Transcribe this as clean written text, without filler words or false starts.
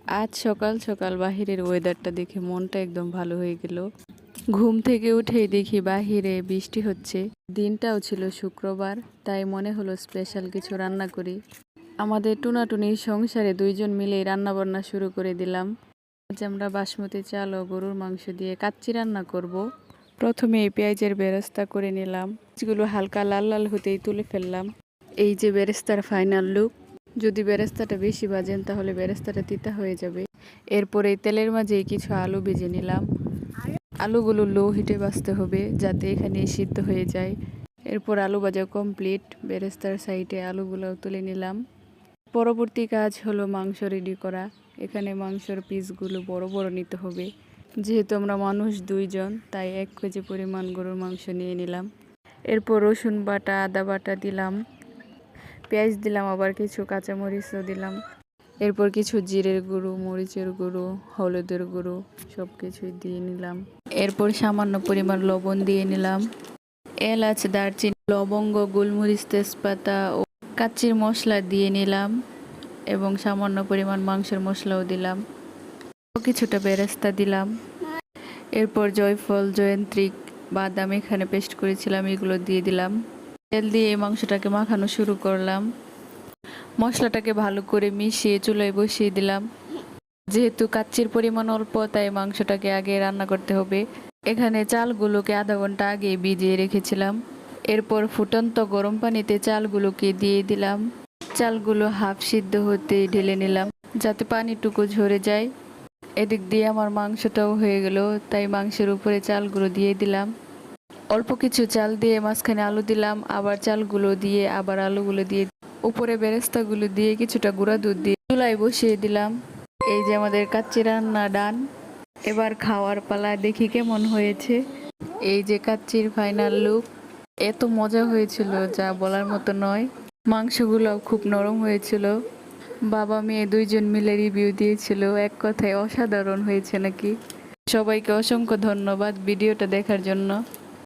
আজ সকাল সকাল বাহিরের ওয়েদারটা দেখে মনটা একদম ভালো হয়ে গেল। ঘুম থেকে উঠেই দেখি বাহিরে বৃষ্টি হচ্ছে। দিনটাও ছিল শুক্রবার, তাই মনে হলো স্পেশাল কিছু রান্না করি। আমাদের টুনাটুনির সংসারে দুইজন মিলেই রান্না বান্না শুরু করে দিলাম। আজ আমরা বাসমতি চাল ও গরুর মাংস দিয়ে কাচ্চি রান্না করব। প্রথমে এই পেঁয়াজের বেরেস্তা করে নিলাম। পেঁয়াজগুলো হালকা লাল লাল হতেই তুলে ফেললাম। এই যে বেরেস্তার ফাইনাল লুক। যদি বেরেস্তাটা বেশি ভাজেন তাহলে বেরেস্তাটা তিতা হয়ে যাবে। এরপরে তেলের মাঝে কিছু আলু ভেজে নিলাম। আলুগুলো লো হিটে ভাজতে হবে যাতে এখানে সিদ্ধ হয়ে যায়। এরপর আলু ভাজা কমপ্লিট। বেরেস্তার সাইডে আলুগুলো তুলে নিলাম। পরবর্তী কাজ হলো মাংস রেডি করা। এখানে মাংসের পিসগুলো বড় বড় নিতে হবে। যেহেতু আমরা মানুষ দুইজন, তাই 1 কেজি পরিমাণ গরুর মাংস নিয়ে নিলাম। এরপর রসুন বাটা, আদা বাটা দিলাম, পেঁয়াজ দিলাম, আবার কিছু কাঁচামরিচও দিলাম। এরপর কিছু জিরের গুঁড়ো, মরিচের গুঁড়ো, হলুদের গুঁড়ো সব কিছুই দিয়ে নিলাম। এরপর সামান্য পরিমাণ লবণ দিয়ে নিলাম। এলাচ, দারচিনি, লবঙ্গ, গোলমরিচ, তেজপাতা ও কাচ্চির মশলা দিয়ে নিলাম এবং সামান্য পরিমাণ মাংসের মশলাও দিলাম। কিছুটা বেরেস্তা দিলাম। এরপর জয়ফল, জয়ন্ত্রী, বাদাম এখানে পেস্ট করেছিলাম, এগুলো দিয়ে দিলাম। তেল দিয়ে এই মাংসটাকে মাখানো শুরু করলাম। মশলাটাকে ভালো করে মিশিয়ে চুলায় বসিয়ে দিলাম। যেহেতু কাচ্চির পরিমাণ অল্প, তাই মাংসটাকে আগে রান্না করতে হবে। এখানে চালগুলোকে আধা ঘন্টা আগে ভিজিয়ে রেখেছিলাম। এরপর ফুটন্ত গরম পানিতে চালগুলোকে দিয়ে দিলাম। চালগুলো হাফ সিদ্ধ হতে ঢেলে নিলাম যাতে পানিটুকু ঝরে যায়। এদিক দিয়ে আমার মাংসটাও হয়ে গেল, তাই মাংসের উপরে চালগুলো দিয়ে দিলাম। অল্প কিছু চাল দিয়ে মাঝখানে আলু দিলাম, আবার চালগুলো দিয়ে আবার আলুগুলো দিয়ে উপরে বেরেস্তাগুলো দিয়ে কিছুটা গুঁড়া দুধ দিয়ে চুলায় বসিয়ে দিলাম। এই যে আমাদের কাচ্চি রান্না ডান। এবার খাওয়ার পালা, দেখি কেমন হয়েছে। এই যে কাচ্চির ফাইনাল লুক। এত মজা হয়েছিল যা বলার মতো নয়। মাংসগুলো খুব নরম হয়েছিল। বাবা মেয়ে দুইজন মিলে রিভিউ দিয়েছিল, এক কথায় অসাধারণ হয়েছে নাকি। সবাইকে অসংখ্য ধন্যবাদ ভিডিওটা দেখার জন্য।